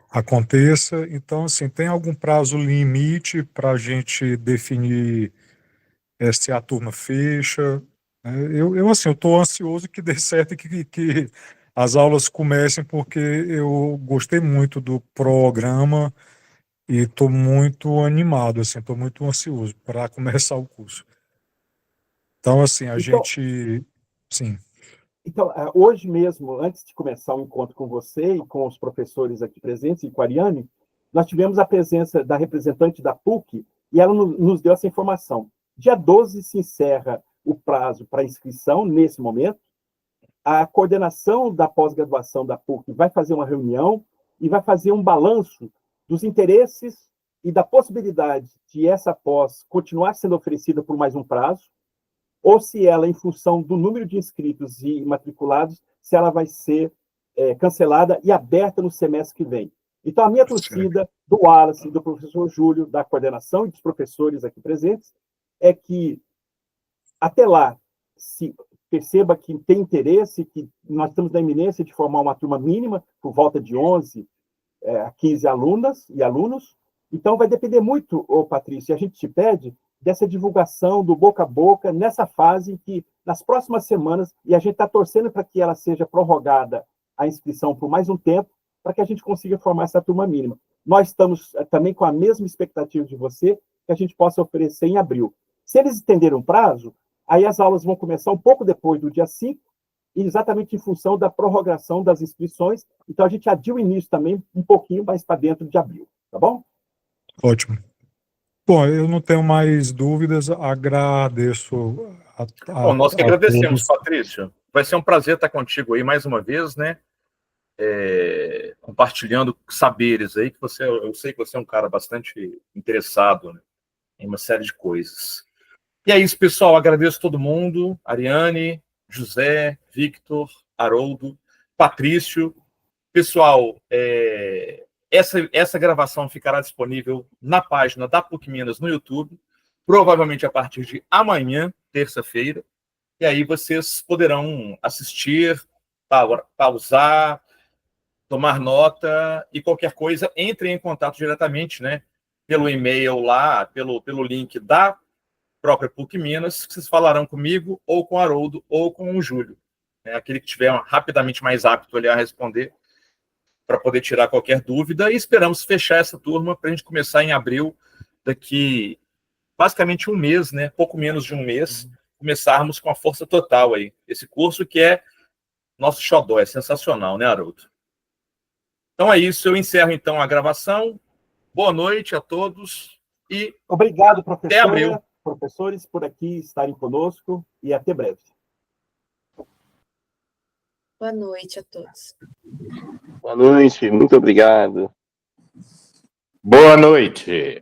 aconteça. Então, assim, tem algum prazo limite para a gente definir se a turma fecha? Eu estou ansioso que dê certo e que as aulas comecem, porque eu gostei muito do programa e estou muito animado, assim, estou muito ansioso para começar o curso. Então, assim, sim. Então, hoje mesmo, antes de começar o encontro com você e com os professores aqui presentes, e com a Ariane, nós tivemos a presença da representante da PUC e ela nos deu essa informação. Dia 12 se encerra o prazo para inscrição, nesse momento. A coordenação da pós-graduação da PUC vai fazer uma reunião e vai fazer um balanço dos interesses e da possibilidade de essa pós continuar sendo oferecida por mais um prazo, ou se ela, em função do número de inscritos e matriculados, se ela vai ser cancelada e aberta no semestre que vem. Então, a minha torcida, do Wallace, do professor Júlio, da coordenação e dos professores aqui presentes, é que, até lá, se perceba que tem interesse, que nós estamos na iminência de formar uma turma mínima, por volta de 11 a 15 alunas e alunos. Então, vai depender muito, Patrício, e a gente te pede, dessa divulgação do boca a boca, nessa fase em que, nas próximas semanas, e a gente está torcendo para que ela seja prorrogada a inscrição por mais um tempo, para que a gente consiga formar essa turma mínima. Nós estamos também com a mesma expectativa de você, que a gente possa oferecer em abril. Se eles estenderem o prazo, aí as aulas vão começar um pouco depois do dia 5, exatamente em função da prorrogação das inscrições. Então, a gente adia o início também um pouquinho mais para dentro de abril. Tá bom? Ótimo. Bom, eu não tenho mais dúvidas, agradeço Bom, nós que agradecemos, todos. Patrício. Vai ser um prazer estar contigo aí mais uma vez, né? Compartilhando saberes aí, que eu sei que você é um cara bastante interessado, né, em uma série de coisas. E é isso, pessoal. Agradeço todo mundo. Ariane, José, Victor, Haroldo, Patrício. Pessoal, essa gravação ficará disponível na página da PUC Minas no YouTube, provavelmente a partir de amanhã, terça-feira. E aí vocês poderão assistir, pausar, tomar nota e qualquer coisa, entrem em contato diretamente, né, pelo e-mail lá, pelo link da própria PUC Minas, que vocês falarão comigo, ou com o Haroldo, ou com o Júlio, né, aquele que estiver rapidamente mais apto ali a responder, para poder tirar qualquer dúvida, e esperamos fechar essa turma para a gente começar em abril, daqui basicamente um mês, né, pouco menos de um mês, começarmos com a força total aí, esse curso que é nosso xodó, é sensacional, né, Haroldo? Então é isso, eu encerro então a gravação. Boa noite a todos e Obrigado, até abril. professores, por aqui estarem conosco e até breve. Boa noite a todos. Boa noite, muito obrigado. Boa noite.